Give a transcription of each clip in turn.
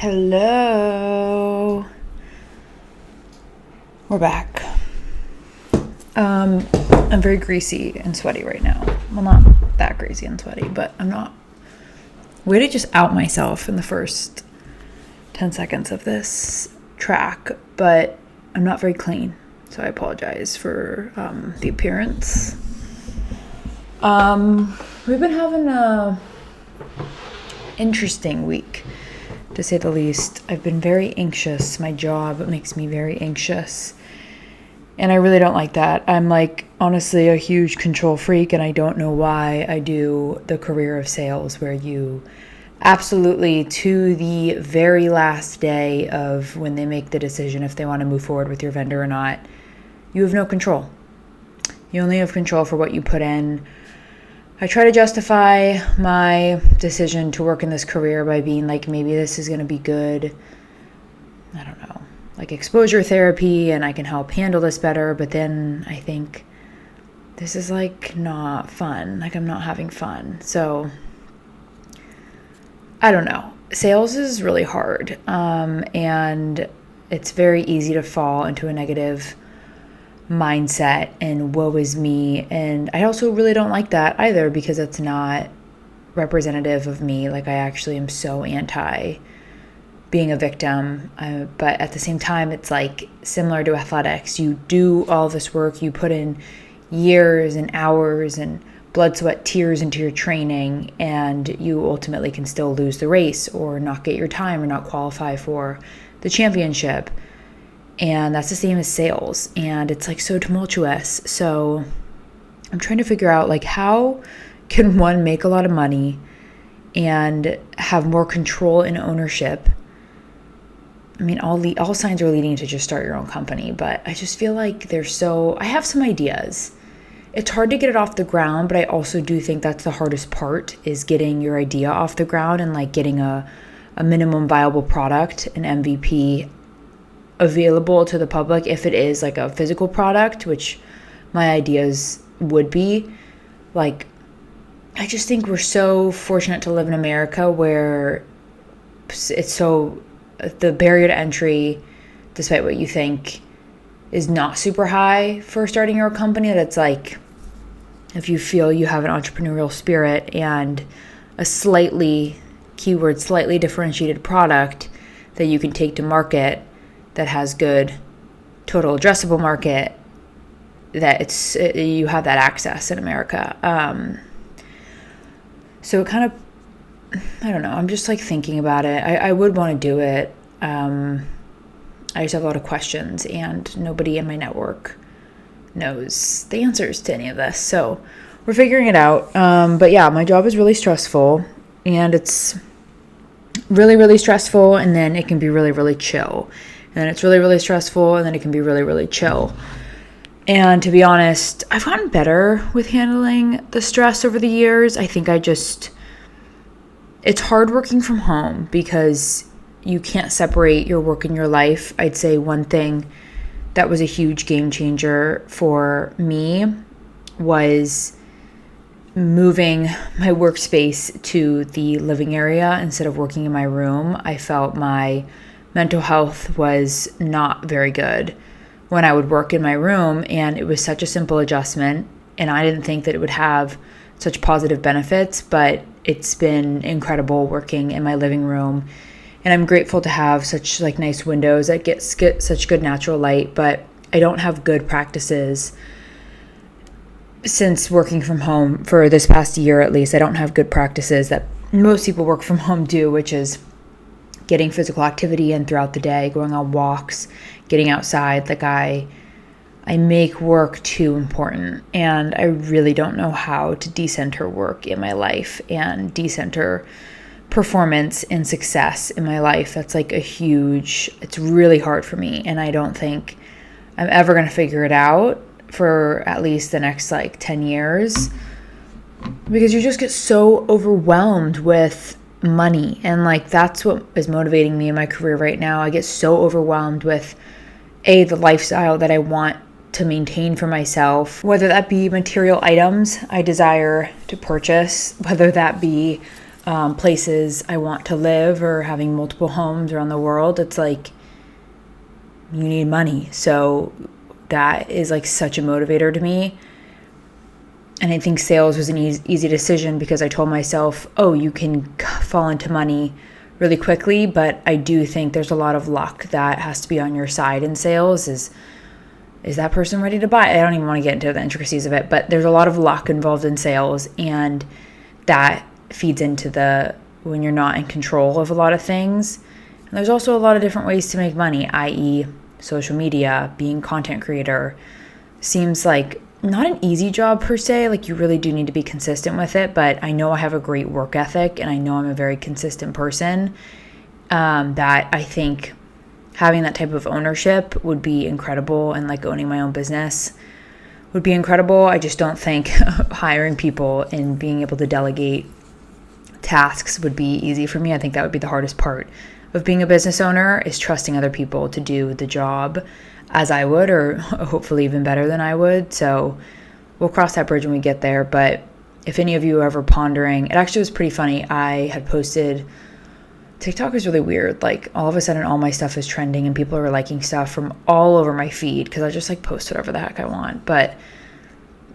Hello. We're back. I'm very greasy and sweaty right now. Well, not that greasy and sweaty, but I'm not. Way to just out myself in the first 10 seconds of this track, but I'm not very clean, so I apologize for the appearance. We've been having a interesting week, to say the least. I've been very anxious. My job makes me very anxious, and I really don't like that. I'm honestly a huge control freak, and I don't know why I do the career of sales, where you absolutely, to the very last day of when they make the decision if they want to move forward with your vendor or not, you have no control. You only have control for what you put in. I try to justify my decision to work in this career by being maybe this is going to be good, I don't know, exposure therapy, and I can help handle this better. But then I think this is not fun. I'm not having fun. So I don't know. Sales is really hard. And it's very easy to fall into a negative mindset and woe is me. And I also really don't like that either, because it's not representative of me. I actually am so anti being a victim. But at the same time, it's similar to athletics. You do all this work, you put in years and hours and blood, sweat, tears into your training, and you ultimately can still lose the race or not get your time or not qualify for the championship. And that's the same as sales, and it's so tumultuous. So I'm trying to figure out how can one make a lot of money and have more control and ownership. I mean, all signs are leading to just start your own company, but I just feel I have some ideas. It's hard to get it off the ground, but I also do think that's the hardest part, is getting your idea off the ground and getting a minimum viable product, an MVP, available to the public, if it is a physical product, which my ideas would be. I just think we're so fortunate to live in America, where it's the barrier to entry, despite what you think, is not super high for starting your own company. That it's if you feel you have an entrepreneurial spirit and a slightly differentiated product that you can take to market, that has good total addressable market, that you have that access in America. So it kind of, I don't know, I'm just thinking about it. I would want to do it. I just have a lot of questions, and nobody in my network knows the answers to any of this. So we're figuring it out. But yeah, my job is really stressful, and it's really, really stressful, and then it can be really, really chill. And then it's really, really stressful, and then it can be really, really chill. And to be honest, I've gotten better with handling the stress over the years. I think it's hard working from home because you can't separate your work and your life. I'd say one thing that was a huge game changer for me was moving my workspace to the living area instead of working in my room. I felt my mental health was not very good when I would work in my room, and it was such a simple adjustment, and I didn't think that it would have such positive benefits, but it's been incredible working in my living room. And I'm grateful to have such nice windows that get such good natural light, but I don't have good practices since working from home for this past year. At least I don't have good practices that most people work from home do, which is getting physical activity in throughout the day, going on walks, getting outside. I make work too important, and I really don't know how to decenter work in my life and decenter performance and success in my life. That's it's really hard for me, and I don't think I'm ever going to figure it out for at least the next 10 years, because you just get so overwhelmed with money. And that's what is motivating me in my career right now. I get so overwhelmed with the lifestyle that I want to maintain for myself, whether that be material items I desire to purchase, whether that be places I want to live or having multiple homes around the world, it's like you need money. So that is like such a motivator to me. And I think sales was an easy decision because I told myself, oh, you can fall into money really quickly, but I do think there's a lot of luck that has to be on your side in sales. Is that person ready to buy? I don't even want to get into the intricacies of it, but there's a lot of luck involved in sales, and that feeds into when you're not in control of a lot of things. And there's also a lot of different ways to make money, i.e. social media, being content creator. Seems like not an easy job per se, like you really do need to be consistent with it, but I know I have a great work ethic and I know I'm a very consistent person, that I think having that type of ownership would be incredible, and like owning my own business would be incredible. I just don't think hiring people and being able to delegate tasks would be easy for me. I think that would be the hardest part of being a business owner, is trusting other people to do the job as I would, or hopefully even better than I would. So we'll cross that bridge when we get there. But if any of you are ever pondering, it actually was pretty funny. I had posted, TikTok is really weird. Like all of a sudden all my stuff is trending and people are liking stuff from all over my feed because I just like post whatever the heck I want. But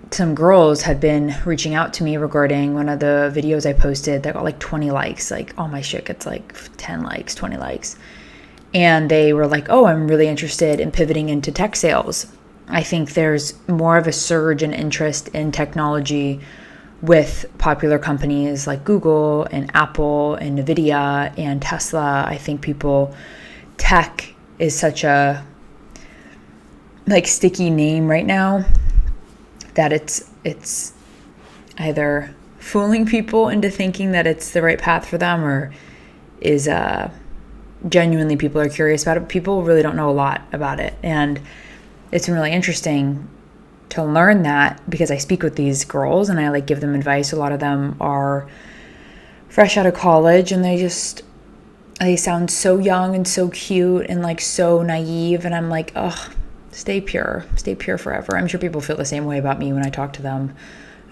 some girls had been reaching out to me regarding one of the videos I posted that got like 20 likes. Like all my shit gets like 10 likes, 20 likes. And they were like, oh, I'm really interested in pivoting into tech sales. I think there's more of a surge in interest in technology with popular companies like Google and Apple and Nvidia and Tesla. I think tech is such a like sticky name right now that it's either fooling people into thinking that it's the right path for them, or is genuinely people are curious about it. People really don't know a lot about it. And it's been really interesting to learn that because I speak with these girls and I like give them advice. A lot of them are fresh out of college and they sound so young and so cute and like so naive. And I'm like, oh, stay pure forever. I'm sure people feel the same way about me when I talk to them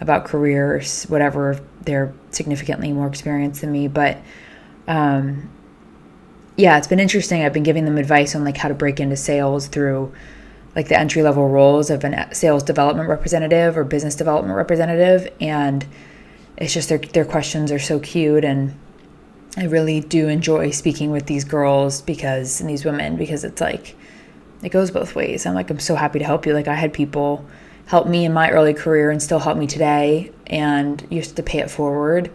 about careers, whatever, they're significantly more experienced than me. But, yeah, it's been interesting. I've been giving them advice on like how to break into sales through like the entry level roles of a sales development representative or business development representative. And it's just their questions are so cute. And I really do enjoy speaking with these girls and these women, because it's like, it goes both ways. I'm so happy to help you. Like I had people help me in my early career and still help me today. And you have to pay it forward.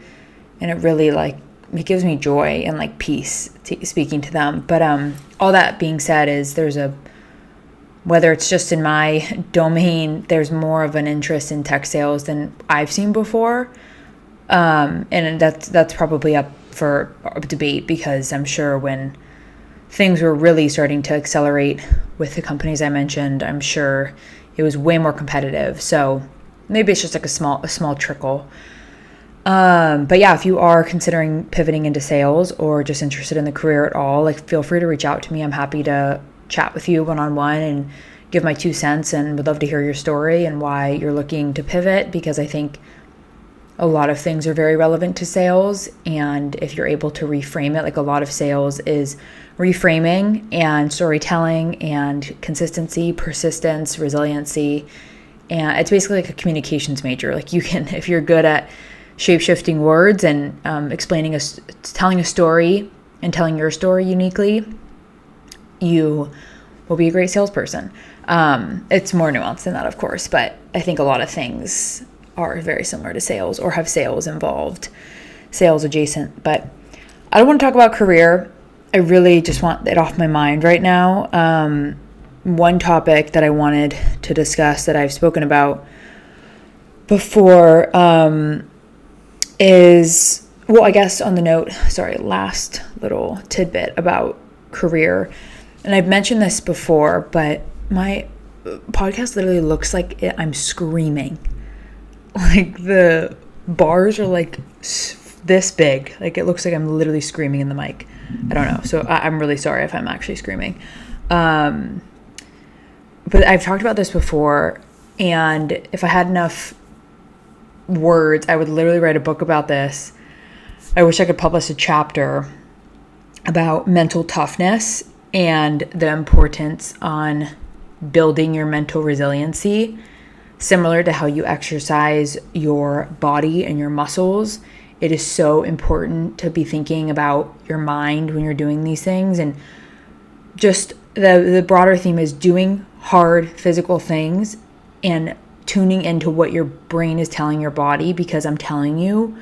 And it really like, it gives me joy and like peace speaking to them. But all that being said is whether it's just in my domain, there's more of an interest in tech sales than I've seen before. And that's probably up for debate, because I'm sure when things were really starting to accelerate with the companies I mentioned, I'm sure it was way more competitive. So maybe it's just like a small trickle. But yeah, if you are considering pivoting into sales or just interested in the career at all, like feel free to reach out to me. I'm happy to chat with you one-on-one and give my 2 cents, and would love to hear your story and why you're looking to pivot, because I think a lot of things are very relevant to sales. And if you're able to reframe it, like a lot of sales is reframing and storytelling and consistency, persistence, resiliency. And it's basically like a communications major. Like you can, if you're good at shape-shifting words and telling a story and telling your story uniquely, you will be a great salesperson. It's more nuanced than that, of course, but I think a lot of things are very similar to sales or have sales involved, sales adjacent. But I don't want to talk about career. I really just want it off my mind right now. One topic that I wanted to discuss that I've spoken about before is, well, I guess on the note, last little tidbit about career. And I've mentioned this before, but my podcast literally looks like I'm screaming. Like the bars are like this big. Like it looks like I'm literally screaming in the mic. I don't know. So I'm really sorry if I'm actually screaming. But I've talked about this before, and if I had enough words, I would literally write a book about this. I wish I could publish a chapter about mental toughness and the importance on building your mental resiliency, similar to how you exercise your body and your muscles. It is so important to be thinking about your mind when you're doing these things. And just the broader theme is doing hard physical things and tuning into what your brain is telling your body, because I'm telling you,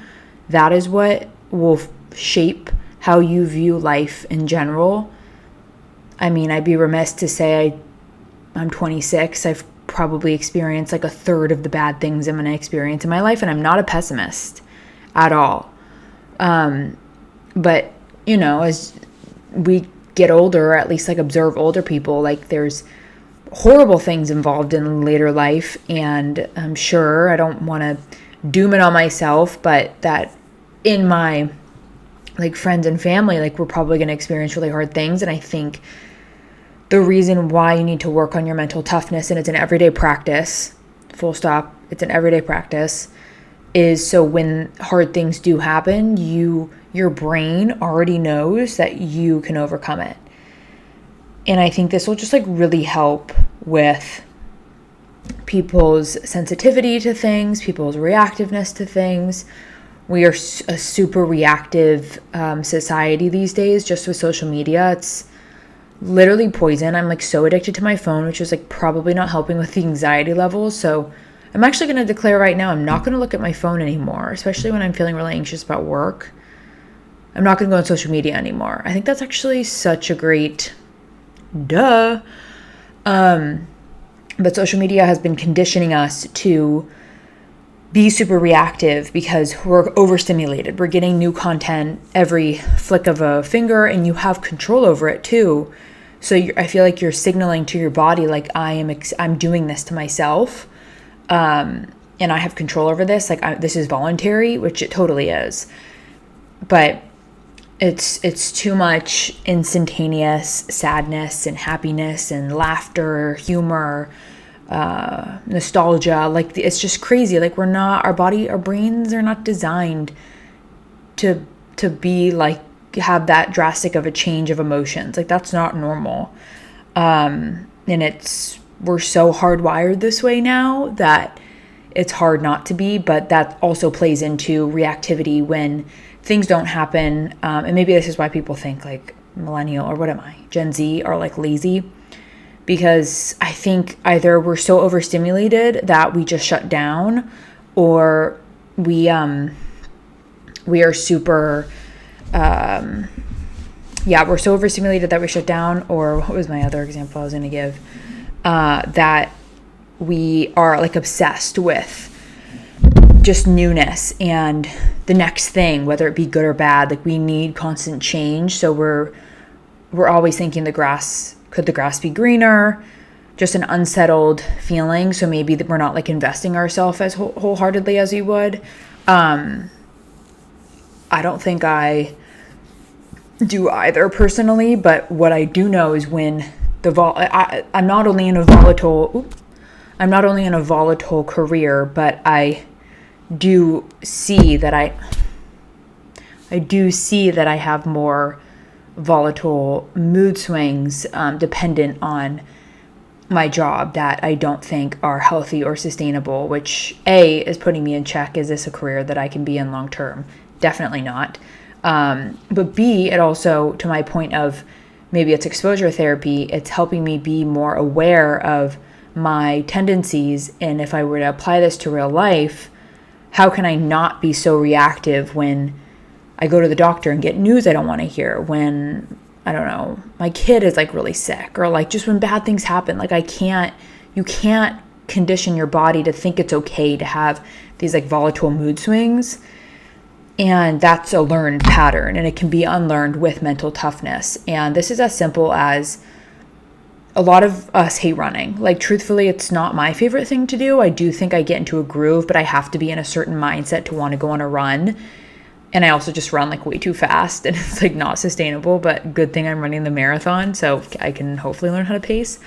that is what will shape how you view life in general. I mean, I'd be remiss to say I'm 26. I've probably experienced like a third of the bad things I'm going to experience in my life, and I'm not a pessimist at all. But, you know, as we get older, or at least like observe older people, like there's horrible things involved in later life, and I'm sure I don't want to doom it on myself, but that in my like friends and family, like we're probably going to experience really hard things. And I think the reason why you need to work on your mental toughness, and it's an everyday practice, full stop, it's an everyday practice, is so when hard things do happen, your brain already knows that you can overcome it. And I think this will just like really help with people's sensitivity to things, people's reactiveness to things. We are a super reactive society these days, just with social media. It's literally poison. I'm like so addicted to my phone, which is like probably not helping with the anxiety levels. So I'm actually going to declare right now, I'm not going to look at my phone anymore, especially when I'm feeling really anxious about work. I'm not going to go on social media anymore. I think that's actually such a great but social media has been conditioning us to be super reactive because we're overstimulated. We're getting new content every flick of a finger, and you have control over it too. So I feel like you're signaling to your body, like I'm doing this to myself, and I have control over this. Like this is voluntary, which it totally is. But it's too much instantaneous sadness and happiness and laughter, humor, nostalgia. Like it's just crazy. Like our brains are not designed to be like have that drastic of a change of emotions. Like that's not normal. And we're so hardwired this way now that it's hard not to be, but that also plays into reactivity when things don't happen. And maybe this is why people think like millennial, or what am I, Gen Z, are like lazy, because I think either we're so overstimulated that we just shut down, or we are super, we're so overstimulated that we shut down, or what was my other example I was going to give, that we are like obsessed with just newness and the next thing, whether it be good or bad. Like we need constant change. So we're always thinking could the grass be greener? Just an unsettled feeling. So maybe that we're not like investing ourselves as wholeheartedly as we would. I don't think I do either personally, but what I do know is when I'm not only in a volatile career, but I do see that I have more volatile mood swings dependent on my job that I don't think are healthy or sustainable, which A, is putting me in check. Is this a career that I can be in long term? Definitely not. But B, it also, to my point of maybe it's exposure therapy, it's helping me be more aware of my tendencies. And if I were to apply this to real life, how can I not be so reactive when I go to the doctor and get news I don't want to hear, when, I don't know, my kid is like really sick, or like just when bad things happen. Like you can't condition your body to think it's okay to have these like volatile mood swings. And that's a learned pattern, and it can be unlearned with mental toughness. And this is as simple as a lot of us hate running. Like, truthfully, it's not my favorite thing to do. I do think I get into a groove, but I have to be in a certain mindset to want to go on a run. And I also just run like way too fast, and it's like not sustainable, but good thing I'm running the marathon, so I can hopefully learn how to pace.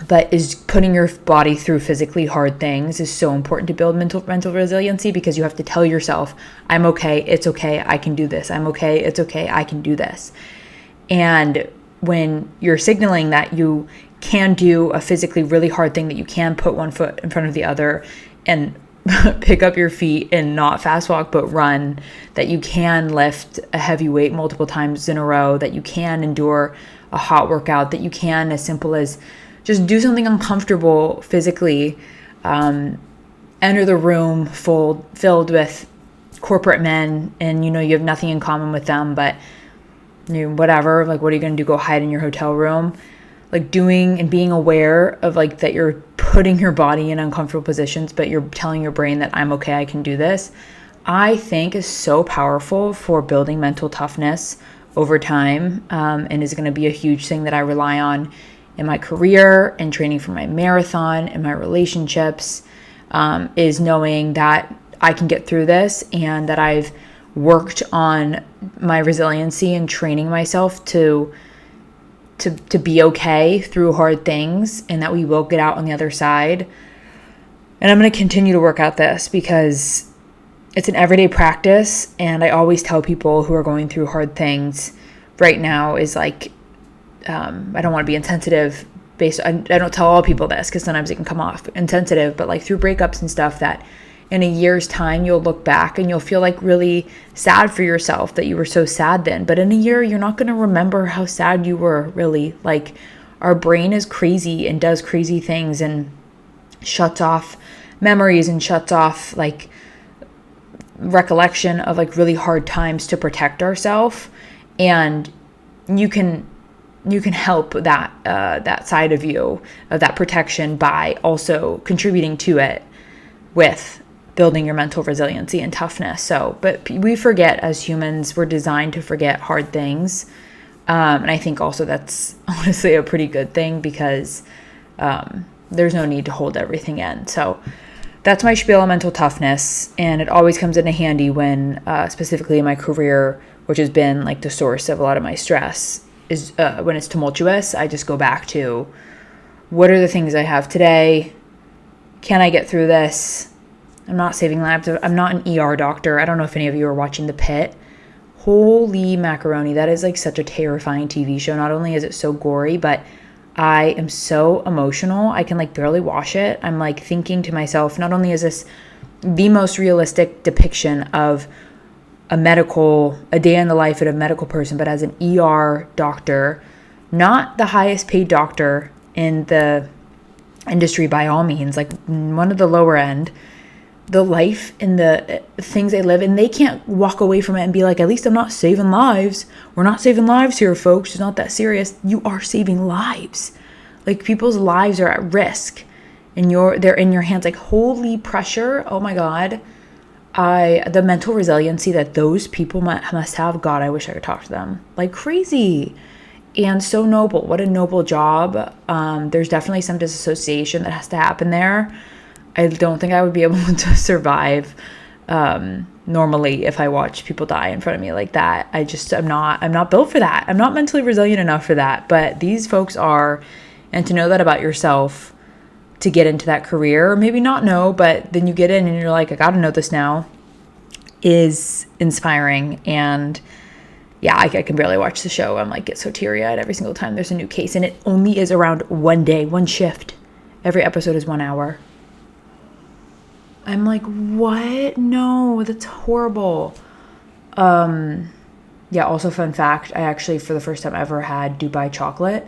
but is putting your body through physically hard things is so important to build mental resiliency, because you have to tell yourself, I'm okay, it's okay, I can do this. I'm okay, it's okay, I can do this. And when you're signaling that you can do a physically really hard thing, that you can put one foot in front of the other and pick up your feet and not fast walk but run, that you can lift a heavy weight multiple times in a row, that you can endure a hot workout, that you can, as simple as just do something uncomfortable physically, enter the room filled with corporate men, and you have nothing in common with them, but whatever, like, what are you going to do? Go hide in your hotel room? Like, doing and being aware of, like, that you're putting your body in uncomfortable positions, but you're telling your brain that I'm okay, I can do this, I think is so powerful for building mental toughness over time, and is going to be a huge thing that I rely on in my career and training for my marathon and my relationships, is knowing that I can get through this, and that I've worked on my resiliency and training myself to be okay through hard things, and that we will get out on the other side. And I'm going to continue to work out this, because it's an everyday practice. And I always tell people who are going through hard things right now is like, I don't want to be insensitive I don't tell all people this, because sometimes it can come off insensitive, but like through breakups and stuff, that in a year's time, you'll look back and you'll feel like really sad for yourself that you were so sad then. But in a year, you're not going to remember how sad you were, really. Like, our brain is crazy and does crazy things and shuts off memories and shuts off like recollection of like really hard times to protect ourselves. And you can help that side of you, of that protection, by also contributing to it with building your mental resiliency and toughness. But we forget, as humans, we're designed to forget hard things. And I think also that's honestly a pretty good thing, because there's no need to hold everything in. So that's my spiel on mental toughness. And it always comes in handy when, specifically in my career, which has been like the source of a lot of my stress, is when it's tumultuous. I just go back to, what are the things I have today? Can I get through this? I'm not saving lives. I'm not an ER doctor. I don't know if any of you are watching The Pit. Holy macaroni. That is like such a terrifying TV show. Not only is it so gory, but I am so emotional. I can like barely watch it. I'm like thinking to myself, not only is this the most realistic depiction of a day in the life of a medical person, but as an ER doctor, not the highest paid doctor in the industry by all means, like one of the lower end, the life and the things they live, and they can't walk away from it and be like, at least I'm not saving lives. We're not saving lives here, folks. It's not that serious. You are saving lives. Like, people's lives are at risk, and they're in your hands. Like, holy pressure. Oh my God. The mental resiliency that those people must have. God, I wish I could talk to them like crazy. And so noble. What a noble job. There's definitely some disassociation that has to happen there. I don't think I would be able to survive normally if I watch people die in front of me like that. I'm not built for that. I'm not mentally resilient enough for that. But these folks are, and to know that about yourself, to get into that career, or maybe not know, but then you get in and you're like, I got to know this now, is inspiring. And yeah, I can barely watch the show. I'm like, get so teary-eyed every single time there's a new case, and it only is around one day, one shift. Every episode is 1 hour. I'm like, what? No, that's horrible. Yeah, also fun fact, I actually, for the first time ever, had Dubai chocolate.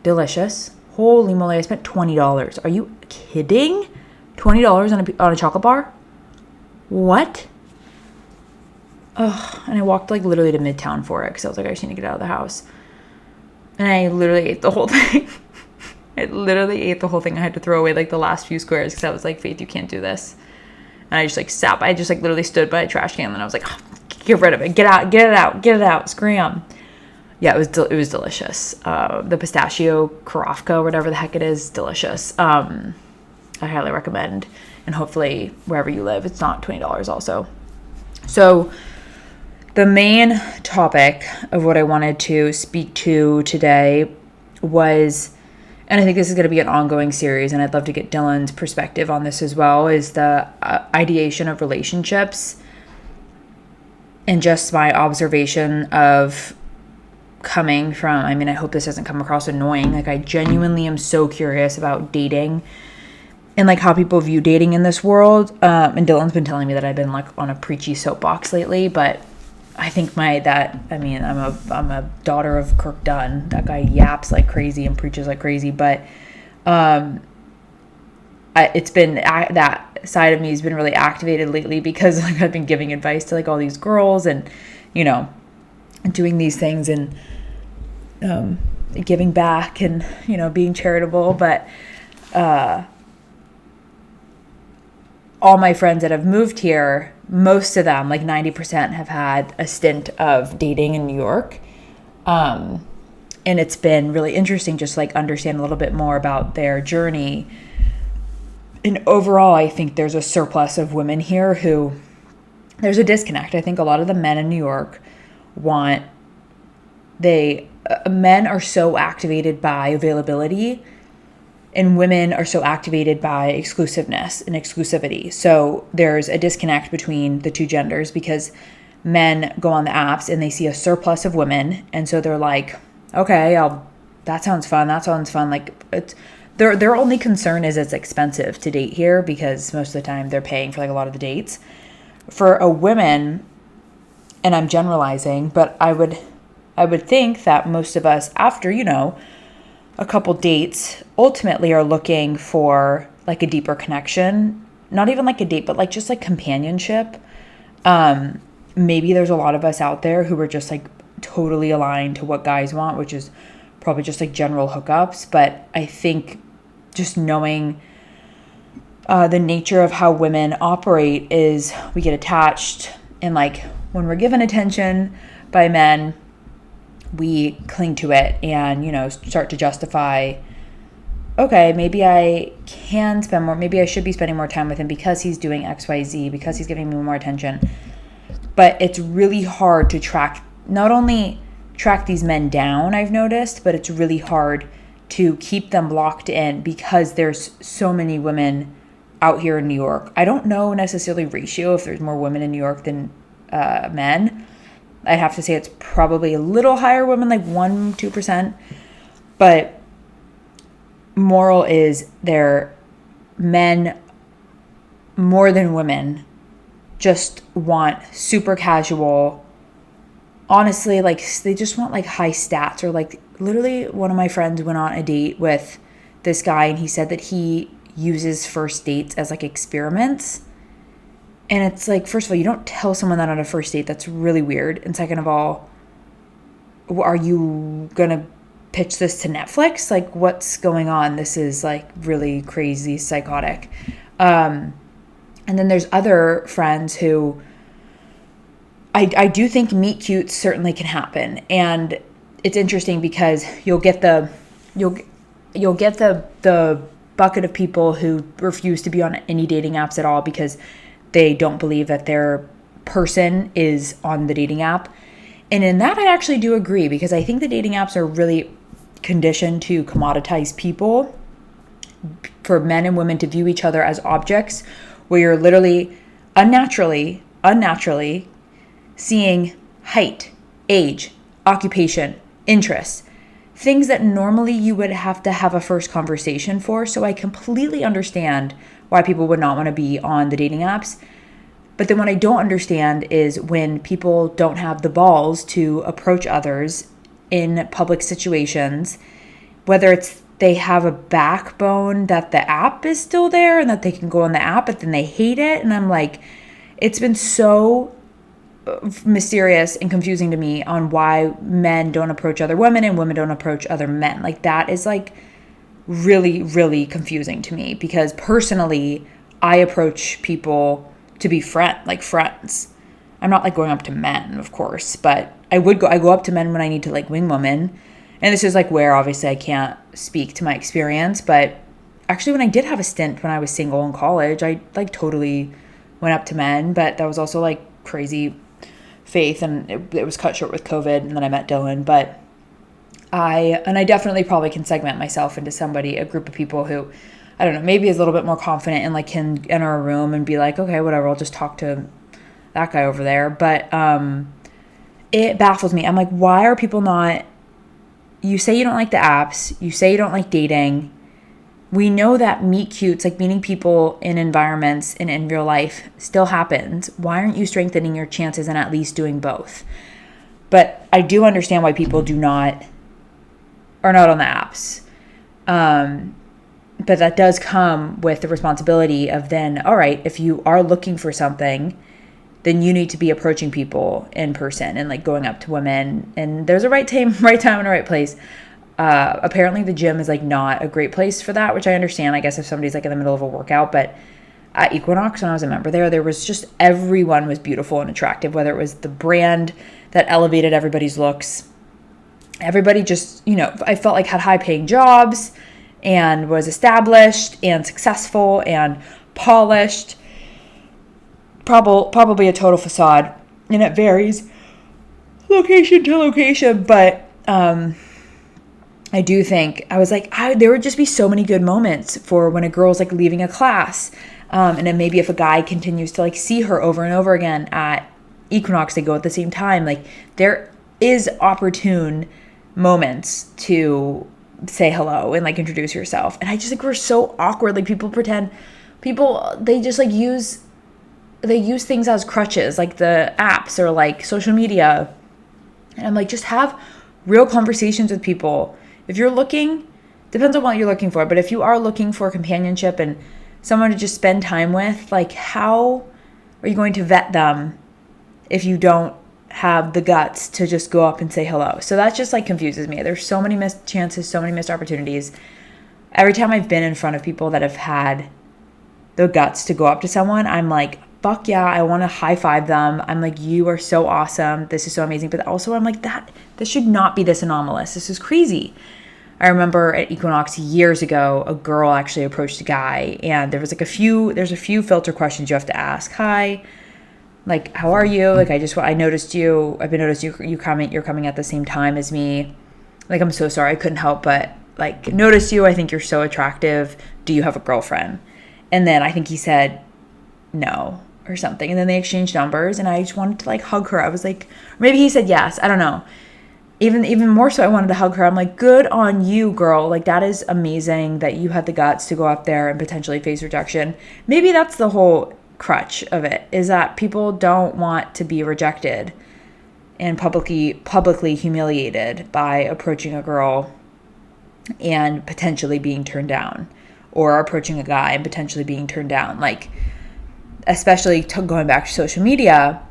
Delicious. Holy moly, I spent $20. Are you kidding? $20 on a chocolate bar? What? Ugh, and I walked like literally to Midtown for it, because I was like, I just need to get out of the house. And I literally ate the whole thing. I literally ate the whole thing. I had to throw away like the last few squares, because I was like, Faith, you can't do this. And I just like I just like literally stood by a trash can, and I was like, oh, get rid of it. Get it out. Scram. Yeah, it was delicious. The pistachio Karofka, whatever the heck it is, delicious. I highly recommend. And hopefully wherever you live, it's not $20 also. So the main topic of what I wanted to speak to today was and I think this is going to be an ongoing series, and I'd love to get Dylan's perspective on this as well, is the ideation of relationships and just my observation of coming from, I mean, I hope this doesn't come across annoying. Like, I genuinely am so curious about dating and like how people view dating in this world. And Dylan's been telling me that I've been like on a preachy soapbox lately, but I think I'm a daughter of Kirk Dunn. That guy yaps like crazy and preaches like crazy, but it's been that side of me has been really activated lately because like I've been giving advice to like all these girls and, you know, doing these things and giving back and, you know, being charitable. But all my friends that have moved here, most of them, like 90%, have had a stint of dating in New York. And it's been really interesting just like understand a little bit more about their journey. And overall, I think there's a surplus of women here who, there's a disconnect. I think a lot of the men in New York men are so activated by availability, and women are so activated by exclusiveness and exclusivity. So there's a disconnect between the two genders because men go on the apps and they see a surplus of women, and so they're like, okay, that sounds fun. Like, it's their only concern is it's expensive to date here because most of the time they're paying for like a lot of the dates. For a woman, and I'm generalizing, but I would think that most of us, after, you know, a couple dates, ultimately are looking for like a deeper connection. Not even like a date, but like just like companionship. Maybe there's a lot of us out there who are just like totally aligned to what guys want, which is probably just like general hookups. But I think just knowing the nature of how women operate is we get attached, and like when we're given attention by men, we cling to it and, you know, start to justify, okay, maybe I can spend more, maybe I should be spending more time with him because he's doing XYZ, because he's giving me more attention. But it's really hard to not only track these men down, I've noticed, but it's really hard to keep them locked in because there's so many women out here in New York. I don't know necessarily ratio if there's more women in New York than men. I'd have to say it's probably a little higher women, like 1-2%. But moral is men more than women just want super casual. Honestly, like they just want like high stats, or like literally one of my friends went on a date with this guy and he said that he uses first dates as like experiments. And it's like, first of all, you don't tell someone that on a first date. That's really weird. And second of all, are you going to pitch this to Netflix? Like, what's going on? This is like really crazy, psychotic. And then there's other friends who I do think meet cutes certainly can happen. And it's interesting because you'll get the bucket of people who refuse to be on any dating apps at all because they don't believe that their person is on the dating app. And in that, I actually do agree, because I think the dating apps are really conditioned to commoditize people, for men and women to view each other as objects, where you're literally unnaturally seeing height, age, occupation, interests, things that normally you would have to have a first conversation for. So I completely understand why people would not want to be on the dating apps. But then what I don't understand is when people don't have the balls to approach others in public situations, whether it's they have a backbone that the app is still there and that they can go on the app, but then they hate it. And I'm like, it's been so mysterious and confusing to me on why men don't approach other women and women don't approach other men. Like, that is like really, really confusing to me, because personally, I approach people to be friends. I'm not like going up to men, of course, but I go up to men when I need to like wing women. And this is like where obviously I can't speak to my experience, but actually when I did have a stint when I was single in college, I like totally went up to men, but that was also like crazy faith, and it was cut short with COVID, and then I met Dylan. But I definitely probably can segment myself into a group of people who, I don't know, maybe is a little bit more confident and like can enter a room and be like, okay, whatever, I'll just talk to that guy over there. But it baffles me. I'm like, why are people not, you say you don't like the apps, you say you don't like dating. We know that meet cutes, like meeting people in environments and in real life still happens. Why aren't you strengthening your chances and at least doing both? But I do understand why people are not on the apps. But that does come with the responsibility of then, all right, if you are looking for something, then you need to be approaching people in person and like going up to women. And there's a right time and a right place. Apparently the gym is like not a great place for that, which I understand, I guess, if somebody's like in the middle of a workout. But at Equinox, when I was a member there was just, everyone was beautiful and attractive, whether it was the brand that elevated everybody's looks. Everybody just, I felt like had high paying jobs and was established and successful and polished. Probably a total facade, and it varies location to location. But I do think I was like, there would just be so many good moments for when a girl's like leaving a class, and then maybe if a guy continues to like see her over and over again at Equinox, they go at the same time. Like there is opportune moments to say hello and like introduce yourself. And I just think we're so awkward. Like they just like use things as crutches, like the apps or like social media. And I'm like, just have real conversations with people. If you're looking, depends on what you're looking for, but if you are looking for companionship and someone to just spend time with, like how are you going to vet them if you don't have the guts to just go up and say hello? So that just like confuses me. There's so many missed chances, so many missed opportunities. Every time I've been in front of people that have had the guts to go up to someone, I'm like, fuck yeah, I want to high five them. I'm like, you are so awesome. This is so amazing. But also I'm like, this should not be this anomalous. This is crazy. I remember at Equinox years ago, a girl actually approached a guy, and there's a few filter questions you have to ask. Hi, like, how are you? Like, I noticed you. I've been noticing you're coming at the same time as me. Like, I'm so sorry. I couldn't help but like notice you. I think you're so attractive. Do you have a girlfriend? And then I think he said no or something. And then they exchanged numbers, and I just wanted to like hug her. I was like, or maybe he said yes. I don't know. Even more so, I wanted to hug her. I'm like, good on you, girl. Like, that is amazing that you had the guts to go up there and potentially face rejection. Maybe that's the whole crutch of it, is that people don't want to be rejected and publicly humiliated by approaching a girl and potentially being turned down, or approaching a guy and potentially being turned down. Like, especially going back to social media,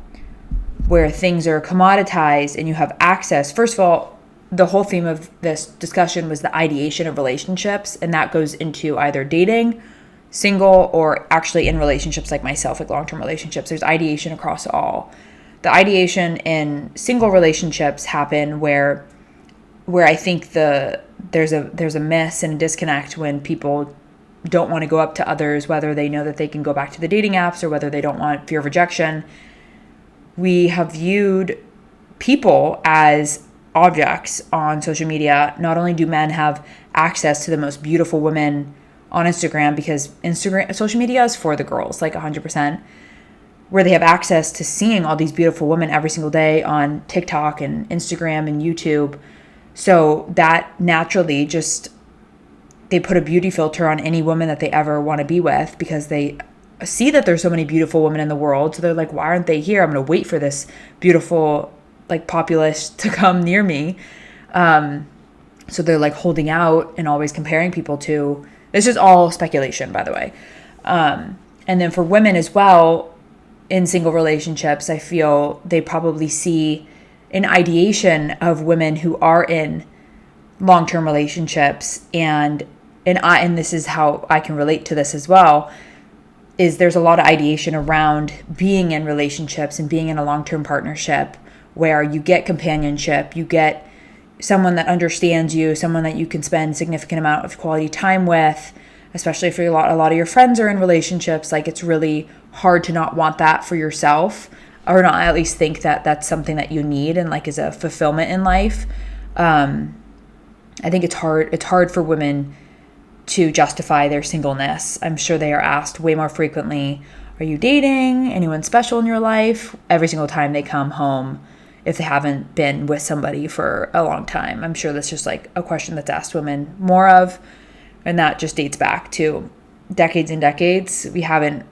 where things are commoditized and you have access. First of all, the whole theme of this discussion was the ideation of relationships, and that goes into either dating, single, or actually in relationships like myself, like long-term relationships. There's ideation across all. The ideation in single relationships happen where I think there's a miss and a disconnect when people don't want to go up to others, whether they know that they can go back to the dating apps or whether they don't want fear of rejection. We have viewed people as objects on social media. Not only do men have access to the most beautiful women on Instagram, because social media is for the girls, like 100%, where they have access to seeing all these beautiful women every single day on TikTok and Instagram and YouTube. So that naturally they put a beauty filter on any woman that they ever want to be with, because they see that there's so many beautiful women in the world. So they're like, why aren't they here? I'm going to wait for this beautiful like populace to come near me. So they're like holding out and always comparing people to, this is all speculation, by the way. And then for women as well, in single relationships, I feel they probably see an ideation of women who are in long-term relationships. And this is how I can relate to this as well, is there's a lot of ideation around being in relationships and being in a long-term partnership where you get companionship, you get someone that understands you, someone that you can spend significant amount of quality time with, especially if a lot of your friends are in relationships. Like, it's really hard to not want that for yourself, or not at least think that that's something that you need and like is a fulfillment in life. I think it's hard for women to justify their singleness. I'm sure they are asked way more frequently, are you dating anyone special in your life? Every single time they come home, if they haven't been with somebody for a long time. I'm sure that's just like a question that's asked women more of, and that just dates back to decades and decades. We haven't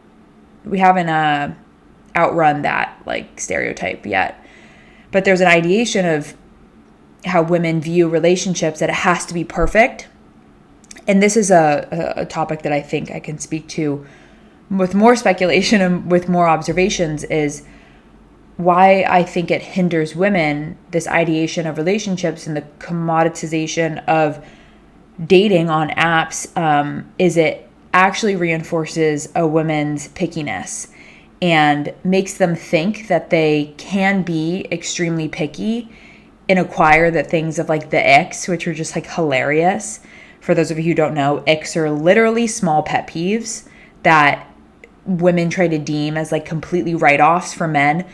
outrun that like stereotype yet. But there's an ideation of how women view relationships, that it has to be perfect. And this is a topic that I think I can speak to with more speculation and with more observations, is why I think it hinders women, this ideation of relationships and the commoditization of dating on apps, is it actually reinforces a woman's pickiness and makes them think that they can be extremely picky and acquire the things of like the icks, which are just like hilarious. For those of you who don't know, icks are literally small pet peeves that women try to deem as like completely write-offs for men,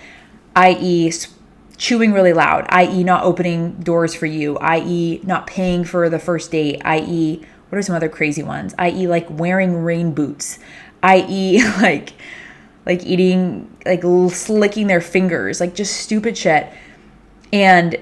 i.e. chewing really loud, i.e. not opening doors for you, i.e. not paying for the first date, i.e. what are some other crazy ones, i.e. like wearing rain boots, i.e. like eating, like slicking their fingers, like just stupid shit. And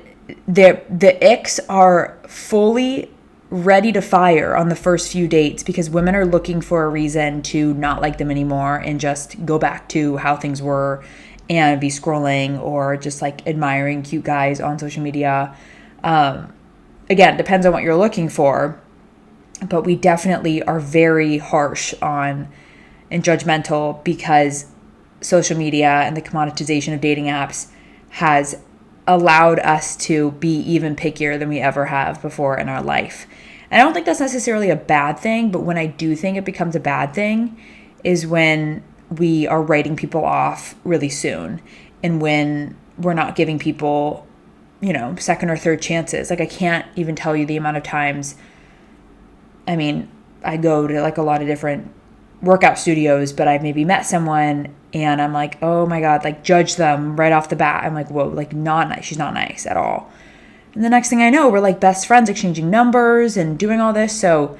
the icks are fully ready to fire on the first few dates because women are looking for a reason to not like them anymore and just go back to how things were and be scrolling or just like admiring cute guys on social media. Again, depends on what you're looking for, but we definitely are very harsh on and judgmental because social media and the commoditization of dating apps has allowed us to be even pickier than we ever have before in our life. And I don't think that's necessarily a bad thing, but when I do think it becomes a bad thing is when we are writing people off really soon and when we're not giving people, second or third chances. Like I can't even tell you the amount of times, I mean, I go to like a lot of different workout studios, but I've maybe met someone and I'm like, oh my God, like judge them right off the bat. I'm like, whoa, like not nice. She's not nice at all. And the next thing I know, we're like best friends, exchanging numbers and doing all this. So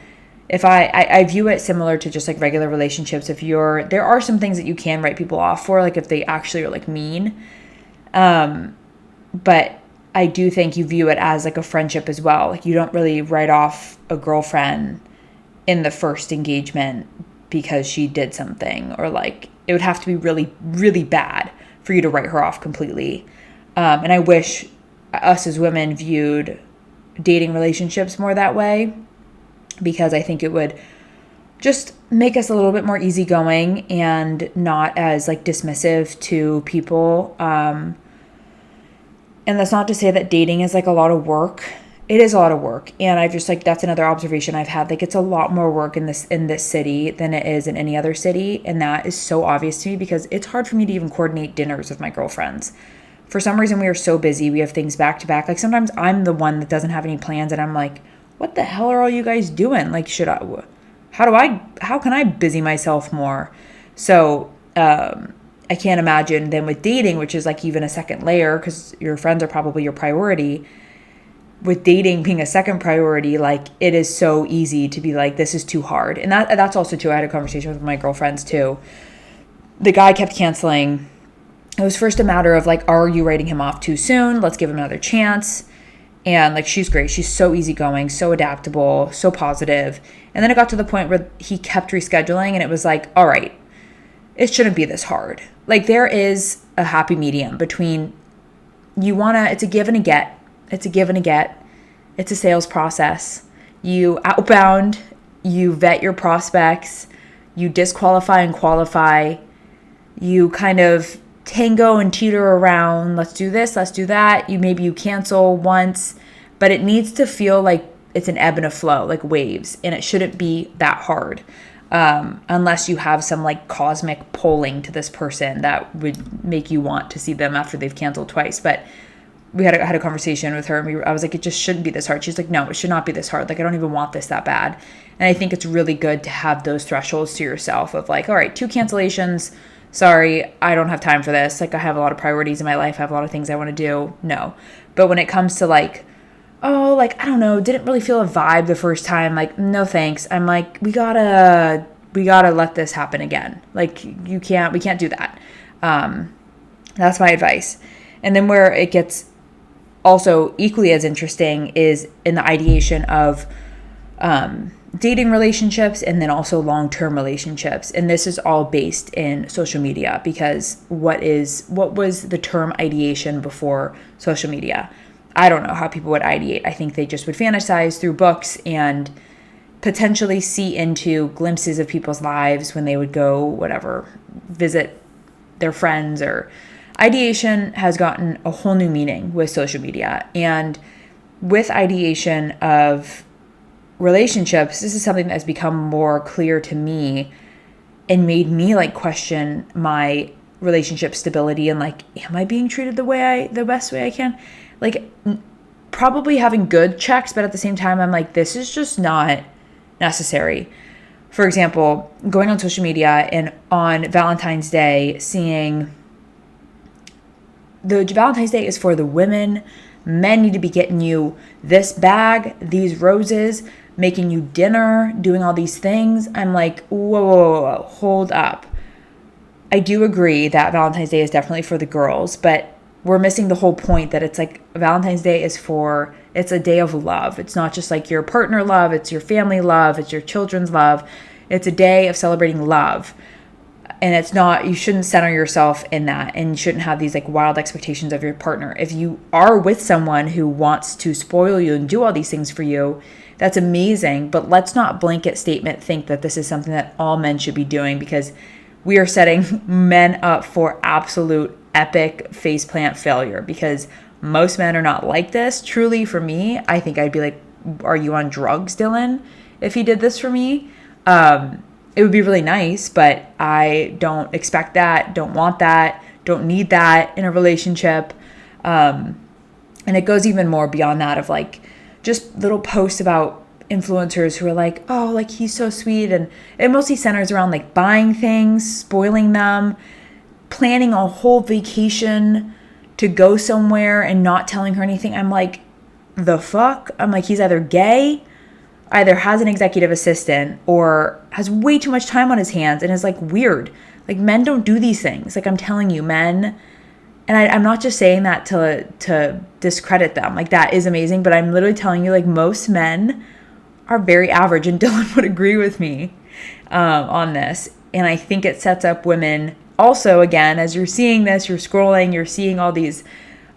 if I view it similar to just like regular relationships, there are some things that you can write people off for, like if they actually are like mean. But I do think you view it as like a friendship as well. Like you don't really write off a girlfriend in the first engagement because she did something, or like it would have to be really, really bad for you to write her off completely. And I wish us as women viewed dating relationships more that way, because I think it would just make us a little bit more easygoing and not as like dismissive to people. And that's not to say that dating is like a lot of work. It is a lot of work. And I've just like, that's another observation I've had. Like it's a lot more work in this city than it is in any other city. And that is so obvious to me because it's hard for me to even coordinate dinners with my girlfriends. For some reason, we are so busy. We have things back to back. Like sometimes I'm the one that doesn't have any plans and I'm like, what the hell are all you guys doing? Like, how can I busy myself more? So, I can't imagine then with dating, which is like even a second layer because your friends are probably your priority. With dating being a second priority, like it is so easy to be like, this is too hard. And that's also too, I had a conversation with my girlfriends too. The guy kept canceling. It was first a matter of like, are you writing him off too soon? Let's give him another chance. And like, she's great. She's so easygoing, so adaptable, so positive. And then it got to the point where he kept rescheduling and it was like, all right, it shouldn't be this hard. Like there is a happy medium between it's a give and a get. It's a give and a get. It's a sales process. You outbound, you vet your prospects, you disqualify and qualify, you kind of tango and teeter around. Let's do this, let's do that. Maybe you cancel once, but it needs to feel like it's an ebb and a flow, like waves, and it shouldn't be that hard. Unless you have some like cosmic pulling to this person that would make you want to see them after they've canceled twice. But we had a conversation with her and I was like, it just shouldn't be this hard. She's like, no, it should not be this hard. Like, I don't even want this that bad. And I think it's really good to have those thresholds to yourself of like, all right, 2 cancellations. Sorry, I don't have time for this. Like I have a lot of priorities in my life. I have a lot of things I want to do. No. But when it comes to like, oh, like, I don't know, didn't really feel a vibe the first time. Like, no thanks. I'm like, we gotta let this happen again. Like, we can't do that. That's my advice. And then where it gets also equally as interesting is in the ideation of dating relationships and then also long-term relationships. And this is all based in social media, because what was the term ideation before social media? I don't know how people would ideate. I think they just would fantasize through books and potentially see into glimpses of people's lives when they would go, whatever, visit their friends. Or ideation has gotten a whole new meaning with social media. And with ideation of relationships, this is something that has become more clear to me and made me like question my relationship stability and like, am I being treated the best way I can? Like, probably having good checks, but at the same time, I'm like, this is just not necessary. For example, going on social media and on Valentine's Day, seeing the Valentine's Day is for the women. Men need to be getting you this bag, these roses, making you dinner, doing all these things. I'm like, whoa, hold up. I do agree that Valentine's Day is definitely for the girls, but we're missing the whole point that it's like Valentine's Day it's a day of love. It's not just like your partner love, it's your family love, it's your children's love. It's a day of celebrating love. And it's not, you shouldn't center yourself in that, and you shouldn't have these like wild expectations of your partner. If you are with someone who wants to spoil you and do all these things for you, that's amazing. But let's not blanket statement think that this is something that all men should be doing, because we are setting men up for absolute epic faceplant failure, because most men are not like this. Truly, for me, I think I'd be like, are you on drugs, Dylan, if he did this for me? It would be really nice, but I don't expect that, don't want that, don't need that in a relationship. And it goes even more beyond that of like just little posts about influencers who are like, oh, like he's so sweet. And it mostly centers around like buying things, spoiling them, planning a whole vacation to go somewhere and not telling her anything. I'm like, the fuck? I'm like, he's either gay, either has an executive assistant, or has way too much time on his hands and is like weird. Like, men don't do these things. Like, I'm telling you, men, and I'm not just saying that to discredit them. Like, that is amazing, but I'm literally telling you, like, most men are very average, and Dylan would agree with me on this. And I think it sets up women also, again, as you're seeing this, you're scrolling, you're seeing all these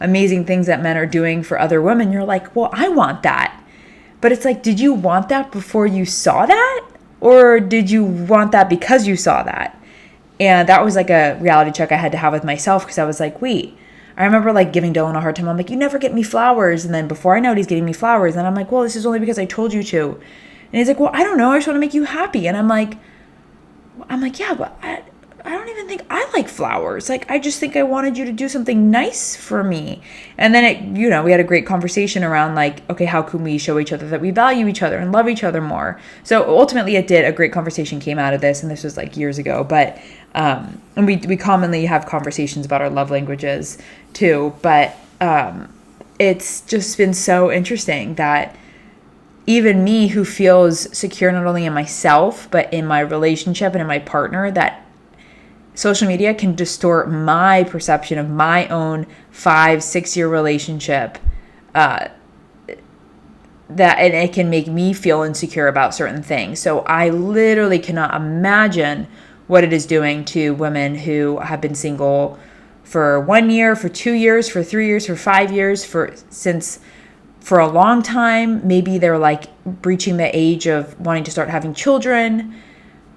amazing things that men are doing for other women. You're like, well, I want that. But it's like, did you want that before you saw that? Or did you want that because you saw that? And that was like a reality check I had to have with myself, because I was like, wait, I remember like giving Dylan a hard time. I'm like, you never get me flowers. And then before I know it, he's getting me flowers. And I'm like, well, this is only because I told you to. And he's like, well, I don't know. I just want to make you happy. And I'm like, yeah, but I don't even think I like flowers. Like, I just think I wanted you to do something nice for me. And then we had a great conversation around like, okay, how can we show each other that we value each other and love each other more? So ultimately a great conversation came out of this. And this was like years ago, but, and we commonly have conversations about our love languages too. But, it's just been so interesting that even me, who feels secure not only in myself, but in my relationship and in my partner, that social media can distort my perception of my own 5-6 year relationship, and it can make me feel insecure about certain things. So I literally cannot imagine what it is doing to women who have been single for 1 year, for 2 years, for 3 years, for 5 years, for a long time. Maybe they're like breaching the age of wanting to start having children.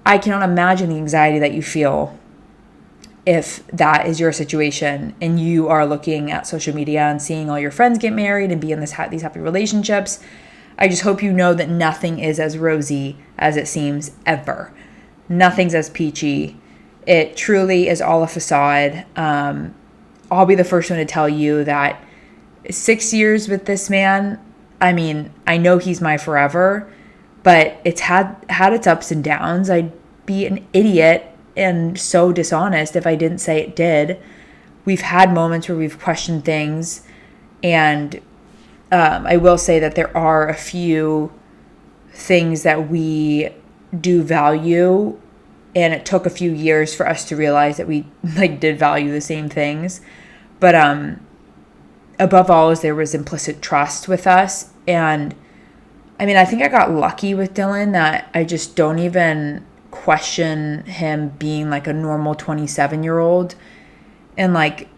I cannot imagine the anxiety that you feel if that is your situation and you are looking at social media and seeing all your friends get married and be in these happy relationships. I just hope you know that nothing is as rosy as it seems ever. Nothing's as peachy. It truly is all a facade. I'll be the first one to tell you that 6 years with this man, I mean, I know he's my forever, but it's had its ups and downs. I'd be an idiot and so dishonest if I didn't say it did. We've had moments where we've questioned things, and I will say that there are a few things that we do value, and it took a few years for us to realize that we like did value the same things. But above all is there was implicit trust with us. And I mean, I think I got lucky with Dylan that I just don't even question him being like a normal 27-year-old and like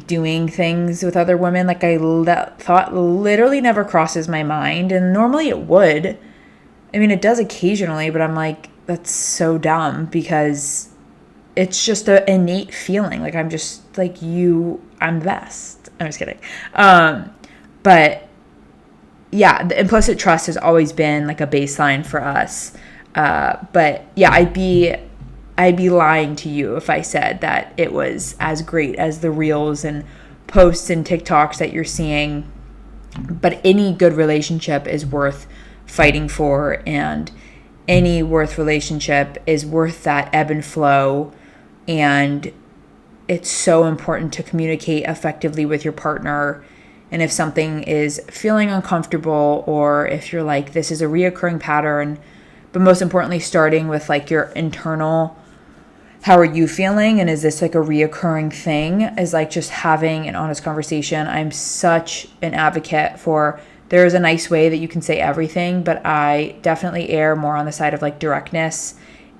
doing things with other women. Like thought literally never crosses my mind, and normally it would. I mean, it does occasionally, but I'm like, that's so dumb because it's just an innate feeling. Like, I'm just like, I'm the best. I'm just kidding. But yeah, the implicit trust has always been like a baseline for us. But yeah, I'd be lying to you if I said that it was as great as the reels and posts and TikToks that you're seeing. But any good relationship is worth fighting for, and any worth relationship is worth that ebb and flow. And it's so important to communicate effectively with your partner. And if something is feeling uncomfortable, or if you're like, this is a reoccurring pattern, but most importantly, starting with like your internal, how are you feeling? And is this like a reoccurring thing? Is like just having an honest conversation. I'm such an advocate for, there is a nice way that you can say everything, but I definitely err more on the side of like directness,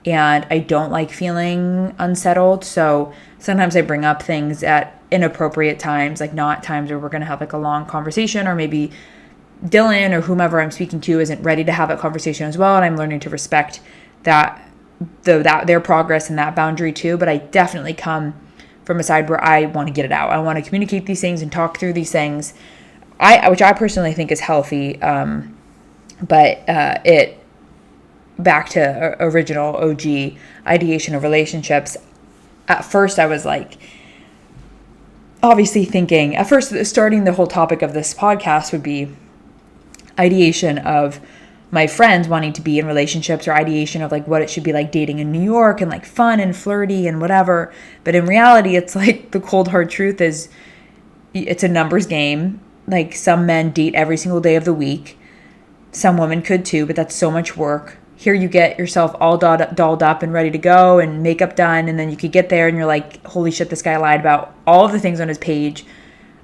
and I don't like feeling unsettled. So sometimes I bring up things at inappropriate times, like not times where we're going to have like a long conversation, or maybe Dylan or whomever I'm speaking to isn't ready to have that conversation as well. And I'm learning to respect that their progress and that boundary too. But I definitely come from a side where I want to get it out. I want to communicate these things and talk through these things, which I personally think is healthy. But it back to original OG ideation of relationships. At first I was like, obviously thinking, at first starting the whole topic of this podcast would be ideation of my friends wanting to be in relationships, or ideation of like what it should be like dating in New York and like fun and flirty and whatever. But in reality, it's like the cold hard truth is it's a numbers game. Like, some men date every single day of the week. Some women could too, but that's so much work. Here you get yourself all dolled up and ready to go and makeup done, and then you could get there and you're like, holy shit, this guy lied about all of the things on his page.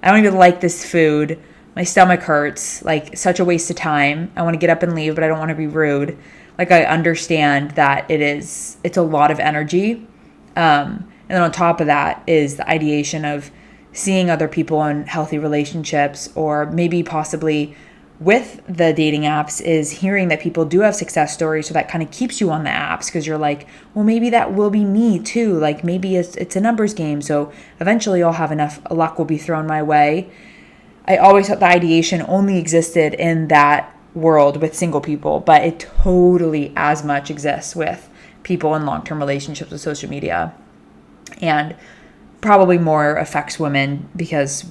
I don't even like this food. My stomach hurts. Like, such a waste of time. I want to get up and leave, but I don't want to be rude. Like, I understand that it's a lot of energy. And then on top of that is the ideation of seeing other people in healthy relationships, or maybe possibly with the dating apps, is hearing that people do have success stories. So that kind of keeps you on the apps, because you're like, well, maybe that will be me too. Like, maybe it's a numbers game. So eventually I'll have enough luck will be thrown my way. I always thought the ideation only existed in that world with single people, but it totally as much exists with people in long-term relationships with social media. And probably more affects women, because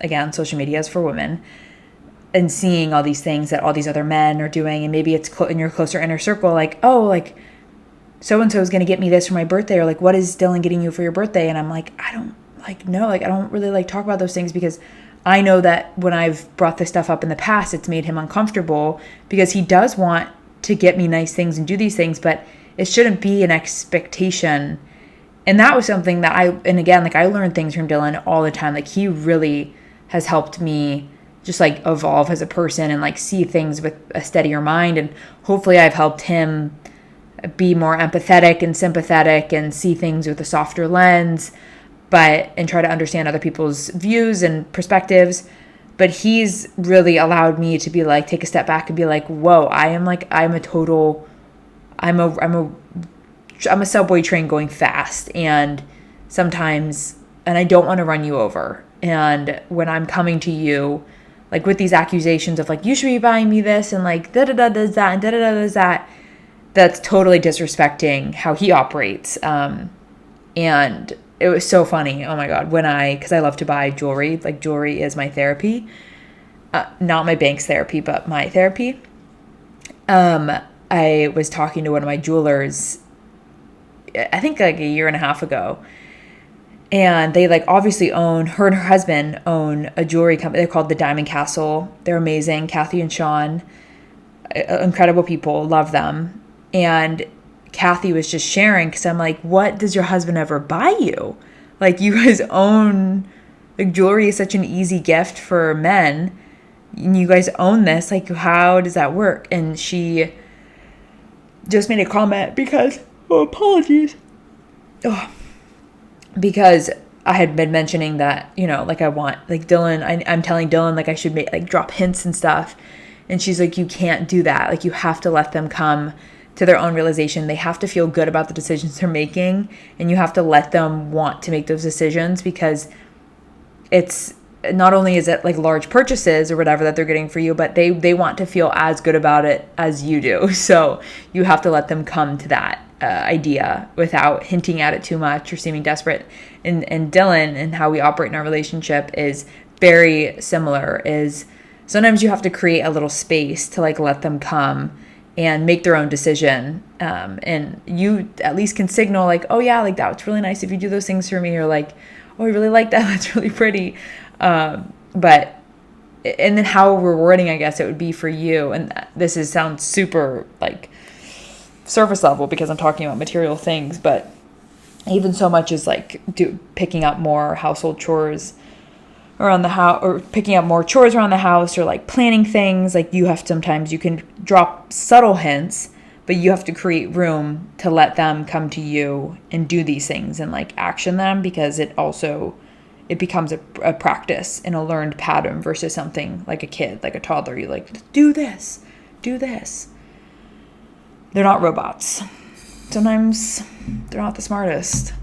again, social media is for women, and seeing all these things that all these other men are doing, and maybe it's in your closer inner circle, like, oh, like so-and-so is going to get me this for my birthday, or like, what is Dylan getting you for your birthday? And I'm like, I don't like, no, like, I don't really like talk about those things, because I know that when I've brought this stuff up in the past, it's made him uncomfortable, because he does want to get me nice things and do these things, but it shouldn't be an expectation. And that was something that I learned things from Dylan all the time. Like, he really has helped me just like evolve as a person and like see things with a steadier mind. And hopefully I've helped him be more empathetic and sympathetic and see things with a softer lens, and try to understand other people's views and perspectives. But he's really allowed me to be like, take a step back and be like, whoa, I'm a subway train going fast, and sometimes, and I don't want to run you over. And when I'm coming to you, like with these accusations of like, you should be buying me this, and like da-da-da does that, and da-da-da does that, that's totally disrespecting how he operates. And it was so funny. Oh my God. Because I love to buy jewelry. Like, jewelry is my therapy. Not my bank's therapy, but my therapy. I was talking to one of my jewelers, I think like a year and a half ago. And they like obviously own, her and her husband own a jewelry company. They're called the Diamond Castle. They're amazing. Kathy and Sean, incredible people, love them. And Kathy was just sharing, because I'm like, what does your husband ever buy you? Like, you guys own, like, jewelry is such an easy gift for men, and you guys own this. Like, how does that work? And she just made a comment because, apologies. Because I had been mentioning that, like, I want, like, Dylan, I'm telling Dylan, like, I should make, like, drop hints and stuff. And she's like, you can't do that. Like, you have to let them come to their own realization. They have to feel good about the decisions they're making, and you have to let them want to make those decisions, because it's not only is it like large purchases or whatever that they're getting for you, but they want to feel as good about it as you do. So you have to let them come to that idea without hinting at it too much or seeming desperate. And Dylan and how we operate in our relationship is very similar. Is sometimes you have to create a little space to like let them come and make their own decision. And you at least can signal like, oh yeah, like that's really nice if you do those things for me, or like, oh, I really like that. That's really pretty. But, and then how rewarding, I guess it would be for you. And sounds super like surface level because I'm talking about material things, but even so much as like picking up more household chores around the house, or picking up more chores around the house, or like planning things. Like sometimes you can drop subtle hints, but you have to create room to let them come to you and do these things and like action them, because it becomes a practice and a learned pattern versus something like a kid, like a toddler. You like, do this. They're not robots. Sometimes they're not the smartest,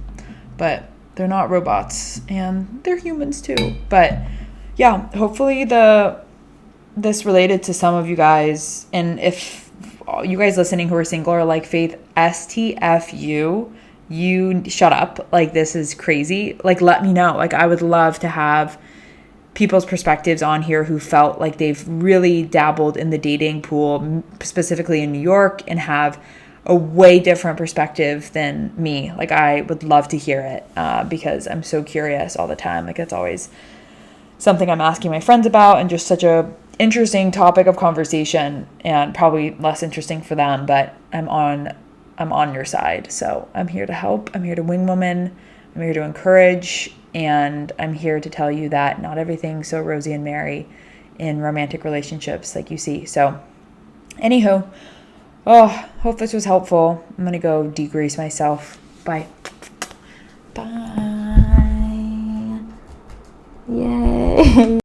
but they're not robots, and they're humans too. But yeah, hopefully this related to some of you guys. And if you guys listening who are single are like, Faith, STFU, you shut up. Like, this is crazy. Like, let me know. Like, I would love to have people's perspectives on here who felt like they've really dabbled in the dating pool, specifically in New York, and have a way different perspective than me. Like, I would love to hear it because I'm so curious all the time. Like, it's always something I'm asking my friends about, and just such a interesting topic of conversation, and probably less interesting for them, but I'm on your side. So I'm here to help. I'm here to wing woman. I'm here to encourage, and I'm here to tell you that not everything's so rosy and merry in romantic relationships like you see. So anywho, hope this was helpful. I'm going to go degrease myself. Bye. Bye. Yay.